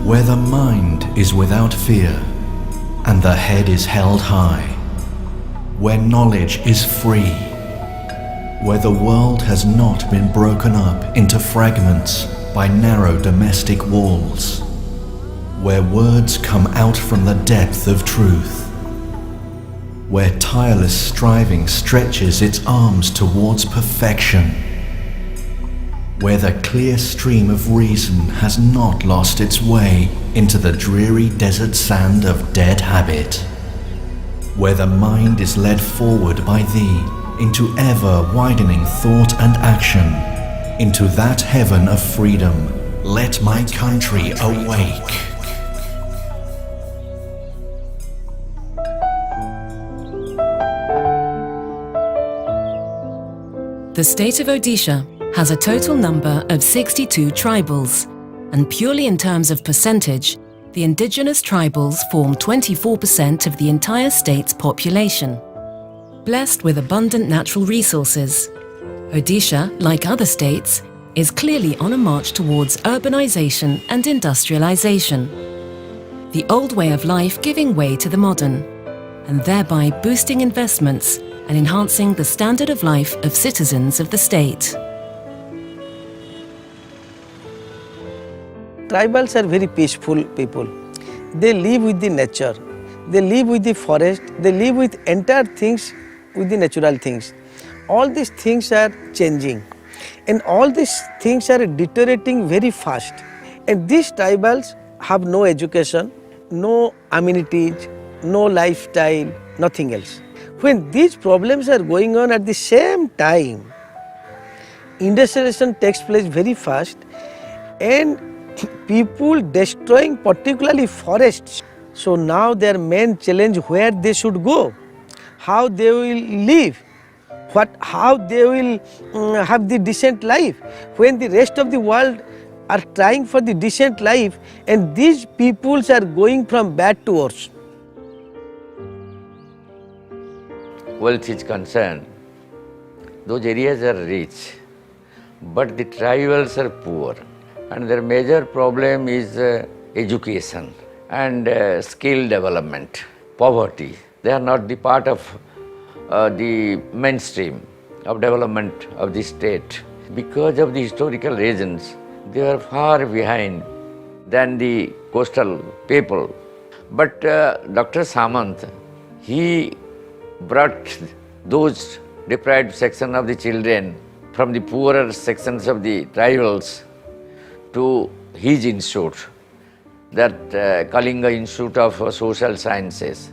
where the mind is without fear and the head is held high, where knowledge is free, where the world has not been broken up into fragments by narrow domestic walls, where words come out from the depth of truth, where tireless striving stretches its arms towards perfection, where the clear stream of reason has not lost its way into the dreary desert sand of dead habit, where the mind is led forward by thee into ever-widening thought and action, into that heaven of freedom. Let my country awake. The state of Odisha has a total number of 62 tribals, and purely in terms of percentage, the indigenous tribals form 24% of the entire state's population. Blessed with abundant natural resources, Odisha, like other states, is clearly on a march towards urbanization and industrialization, the old way of life giving way to the modern, and thereby boosting investments and enhancing the standard of life of citizens of the state. Tribals are very peaceful people. They live with the nature, they live with the forest, they live with entire things, with the natural things. All these things are changing and all these things are deteriorating very fast. And these tribals have no education, no amenities, no lifestyle, nothing else. When these problems are going on at the same time, industrialization takes place very fast and people destroying particularly forests. So now their main challenge where they should go, how they will live, how they will have the decent life when the rest of the world are trying for the decent life and these peoples are going from bad to worse. Wealth is concerned, those areas are rich, but the tribals are poor, and their major problem is education and skill development, poverty. They are not the part of the mainstream of development of the state. Because of the historical reasons, they are far behind than the coastal people. But Dr. Samanta, he brought those deprived section of the children from the poorer sections of the tribals to his institute, that Kalinga Institute of Social Sciences.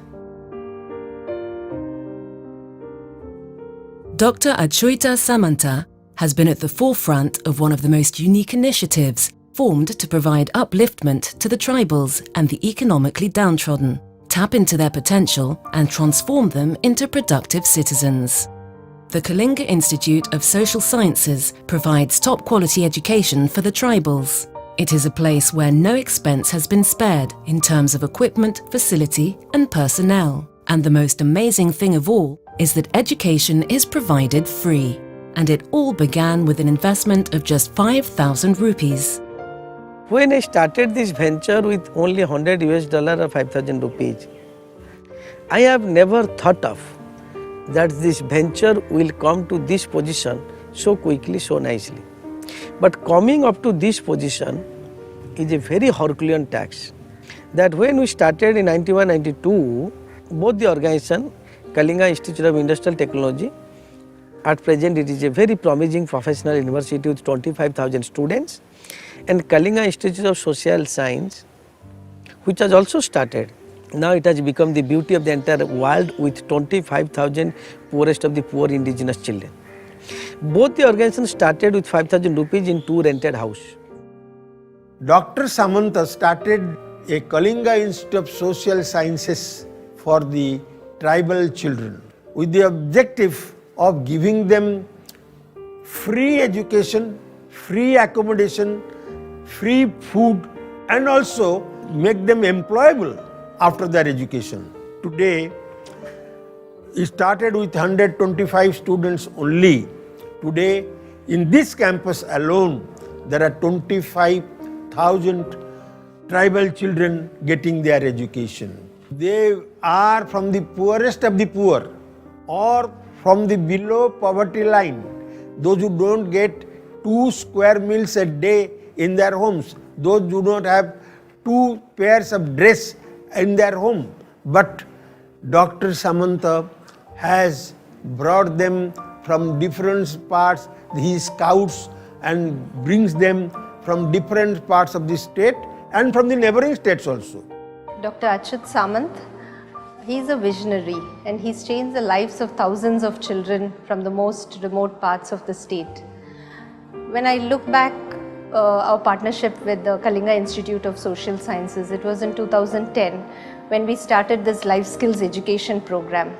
Dr. Ashiota Sامنتا has been at the forefront of one of the most unique initiatives formed to provide upliftment to the tribals and the economically downtrodden, tap into their potential and transform them into productive citizens. The Kalinga Institute of Social Sciences provides top-quality education for the tribals. It is a place where no expense has been spared in terms of equipment, facility and personnel. And the most amazing thing of all is that education is provided free. And it all began with an investment of just 5,000 rupees. When I started this venture with only $100 or 5,000 rupees, I have never thought of that this venture will come to this position so quickly, so nicely. But coming up to this position is a very Herculean task. That when we started in 91-92, both the organization, Kalinga Institute of Industrial Technology, at present it is a very promising professional university with 25,000 students, and Kalinga Institute of Social Science, which has also started. Now it has become the beauty of the entire world with 25,000 poorest of the poor indigenous children. Both the organizations started with 5,000 rupees in 2 rented house. Dr. Sάμنتا started a Kalinga Institute of Social Sciences for the tribal children with the objective of giving them free education, free accommodation, free food and also make them employable after their education. Today, it started with 125 students only. Today, in this campus alone, there are 25,000 tribal children getting their education. They are from the poorest of the poor or from the below poverty line. Those who don't get 2 square meals a day in their homes, those who do not have 2 pairs of dress in their home. But Dr. Sامنتا has brought them from different parts, he scouts and brings them from different parts of the state and from the neighboring states also. Dr. Samant, he is a visionary and he's changed the lives of thousands of children from the most remote parts of the state. When I look back our partnership with the Kalinga Institute of Social Sciences, it was in 2010 when we started this life skills education program.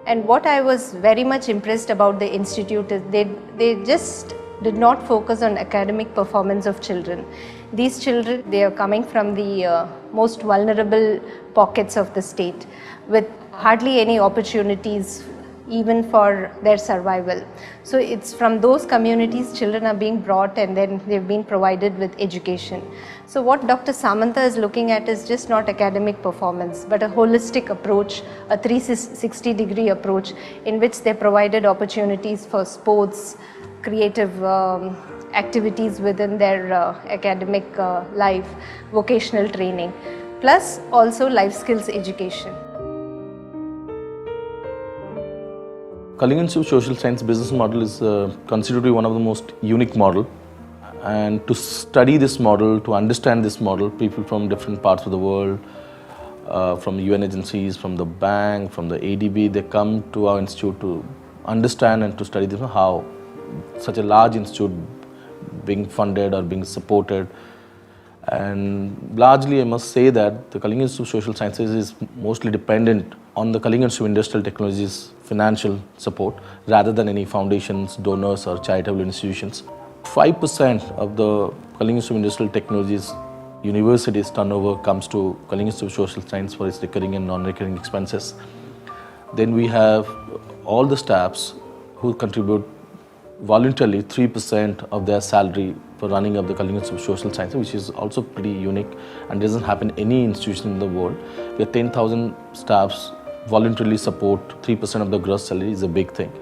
And what I was very much impressed about the institute is they just did not focus on academic performance of children. These children, they are coming from the most vulnerable pockets of the state with hardly any opportunities even for their survival. So it's from those communities children are being brought and then they've been provided with education. So what Dr. Sάμنتا is looking at is just not academic performance but a holistic approach, a 360-degree approach in which they provided opportunities for sports, creative activities within their academic life, vocational training, plus also life skills education. Kalinga Institute of Social Science business model is considered to be one of the most unique model. And to study this model, to understand this model, people from different parts of the world, from UN agencies, from the bank, from the ADB, they come to our institute to understand and to study this, how such a large institute being funded or being supported. And largely I must say that the Kalinga Institute of Social Sciences is mostly dependent on the Kalinga Institute of Industrial Technologies financial support rather than any foundations, donors or charitable institutions. 5% of the Kalinga Institute of Industrial Technologies university's turnover comes to Kalinga Institute of Social Science for its recurring and non-recurring expenses. Then we have all the staffs who contribute voluntarily 3% of their salary for running of the Kalinga Institute of Social Sciences, which is also pretty unique and doesn't happen in any institution in the world. We have 10,000 staffs voluntarily support 3% of the gross salary is a big thing.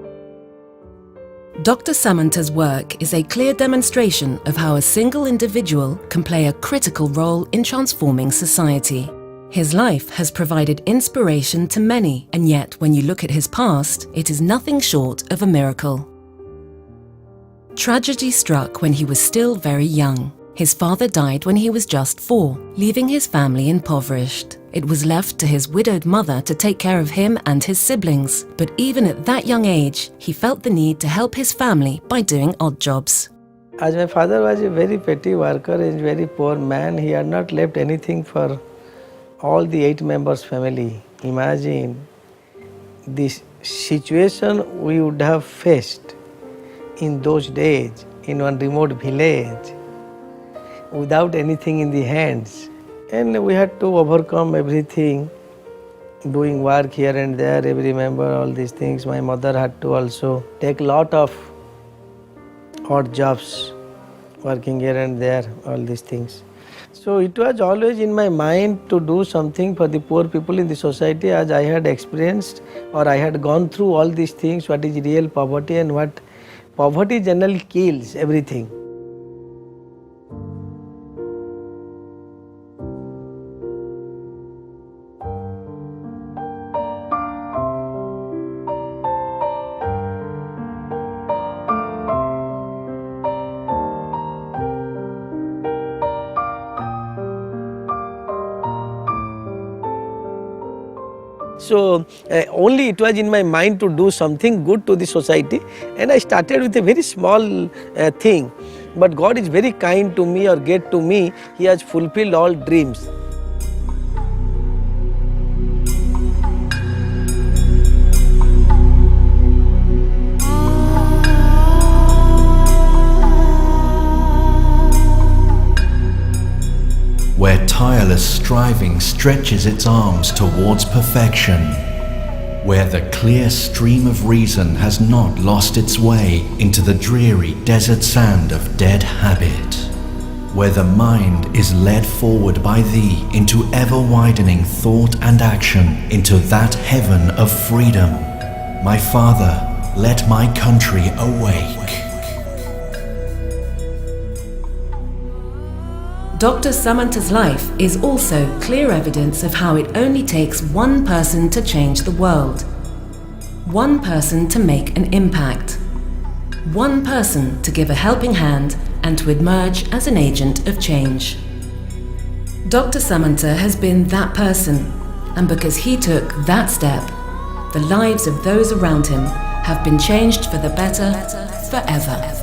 Dr. Sámanta's work is a clear demonstration of how a single individual can play a critical role in transforming society. His life has provided inspiration to many, and yet when you look at his past, it is nothing short of a miracle. Tragedy struck when he was still very young. His father died when he was just 4, leaving his family impoverished. It was left to his widowed mother to take care of him and his siblings, but even at that young age, he felt the need to help his family by doing odd jobs. As my father was a very petty worker and very poor man, he had not left anything for all the 8 members' family. Imagine this situation we would have faced in those days in one remote village without anything in the hands. And we had to overcome everything, doing work here and there, every member, all these things. My mother had to also take a lot of odd jobs, working here and there, all these things. So it was always in my mind to do something for the poor people in the society, as I had experienced or I had gone through all these things, what is real poverty and what poverty generally kills everything. So only it was in my mind to do something good to the society, and I started with a very small thing. But God is very kind to me or great to me. He has fulfilled all dreams. Where tireless striving stretches its arms towards perfection, where the clear stream of reason has not lost its way into the dreary desert sand of dead habit, where the mind is led forward by thee into ever-widening thought and action into that heaven of freedom. My Father, let my country awake. Dr. Samanta's life is also clear evidence of how it only takes one person to change the world. One person to make an impact. One person to give a helping hand and to emerge as an agent of change. Dr. Samanta has been that person, and because he took that step, the lives of those around him have been changed for the better forever.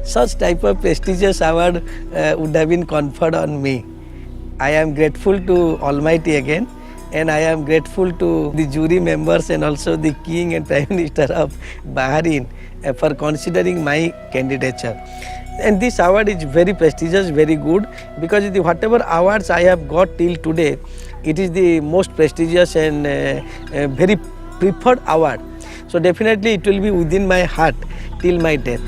Such type of prestigious award would have been conferred on me. I am grateful to Almighty again, and I am grateful to the jury members and also the King and Prime Minister of Bahrain for considering my candidature. And this award is very prestigious, very good, because whatever awards I have got till today, it is the most prestigious and very preferred award. So definitely it will be within my heart till my death.